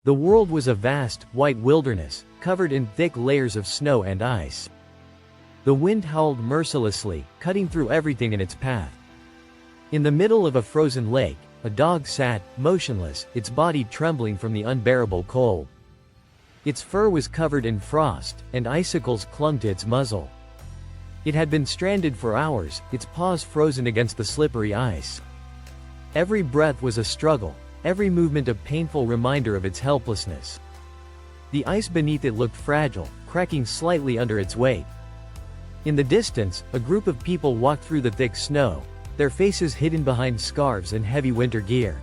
The world was a vast, white wilderness, covered in thick layers of snow and ice. The wind howled mercilessly, cutting through everything in its path. In the middle of a frozen lake, a dog sat, motionless, its body trembling from the unbearable cold. Its fur was covered in frost, and icicles clung to its muzzle. It had been stranded for hours, its paws frozen against the slippery ice. Every breath was a struggle, every movement a painful reminder of its helplessness. The ice beneath it looked fragile, cracking slightly under its weight. In the distance, a group of people walked through the thick snow, their faces hidden behind scarves and heavy winter gear.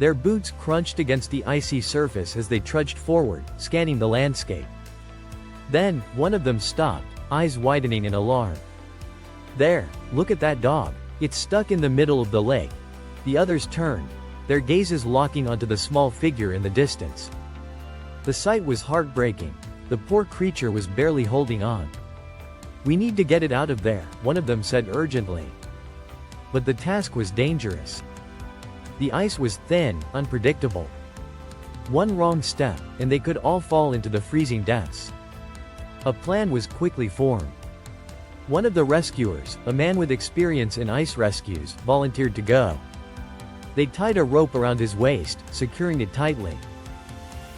Their boots crunched against the icy surface as they trudged forward, scanning the landscape. Then, one of them stopped, eyes widening in alarm. "There, look at that dog. It's stuck in the middle of the lake." The others turned, their gazes locking onto the small figure in the distance. The sight was heartbreaking. The poor creature was barely holding on. "We need to get it out of there," one of them said urgently. But the task was dangerous. The ice was thin, unpredictable. One wrong step, and they could all fall into the freezing depths. A plan was quickly formed. One of the rescuers, a man with experience in ice rescues, volunteered to go. They tied a rope around his waist, securing it tightly.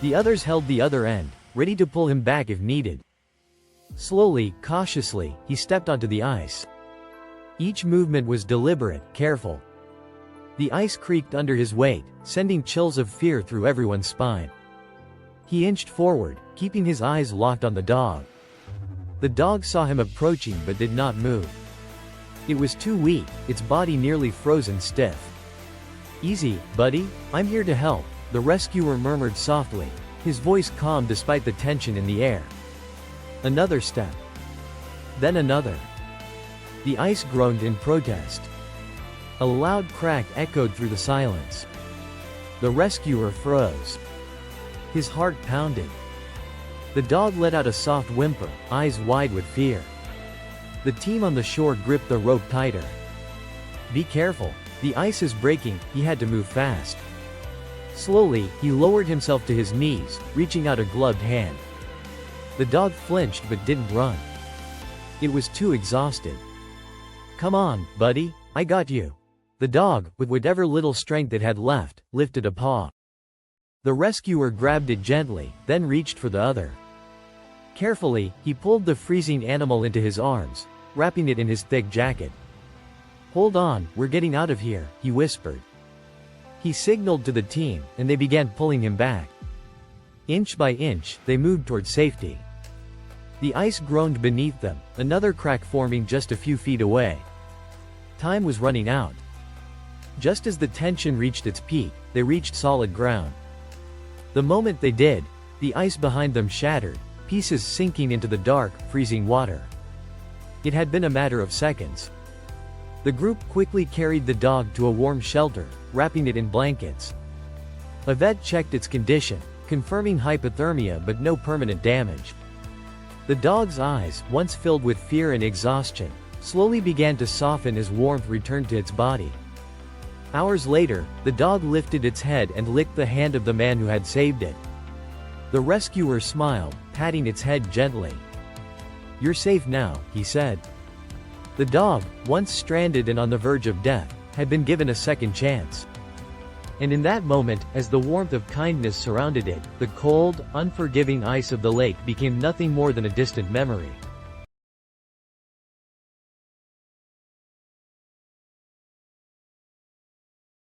The others held the other end, ready to pull him back if needed. Slowly, cautiously, he stepped onto the ice. Each movement was deliberate, careful. The ice creaked under his weight, sending chills of fear through everyone's spine. He inched forward, keeping his eyes locked on the dog. The dog saw him approaching but did not move. It was too weak, its body nearly frozen stiff. "Easy, buddy, I'm here to help," the rescuer murmured softly, his voice calm despite the tension in the air. Another step. Then another. The ice groaned in protest. A loud crack echoed through the silence. The rescuer froze. His heart pounded. The dog let out a soft whimper, eyes wide with fear. The team on the shore gripped the rope tighter. "Be careful. The ice is breaking," he had to move fast. Slowly, he lowered himself to his knees, reaching out a gloved hand. The dog flinched but didn't run. It was too exhausted. "Come on, buddy, I got you." The dog, with whatever little strength it had left, lifted a paw. The rescuer grabbed it gently, then reached for the other. Carefully, he pulled the freezing animal into his arms, wrapping it in his thick jacket. "Hold on, we're getting out of here," he whispered. He signaled to the team, and they began pulling him back. Inch by inch, they moved toward safety. The ice groaned beneath them, another crack forming just a few feet away. Time was running out. Just as the tension reached its peak, they reached solid ground. The moment they did, the ice behind them shattered, pieces sinking into the dark, freezing water. It had been a matter of seconds. The group quickly carried the dog to a warm shelter, wrapping it in blankets. A vet checked its condition, confirming hypothermia but no permanent damage. The dog's eyes, once filled with fear and exhaustion, slowly began to soften as warmth returned to its body. Hours later, the dog lifted its head and licked the hand of the man who had saved it. The rescuer smiled, patting its head gently. "You're safe now," he said. The dog, once stranded and on the verge of death, had been given a second chance. And in that moment, as the warmth of kindness surrounded it, the cold, unforgiving ice of the lake became nothing more than a distant memory.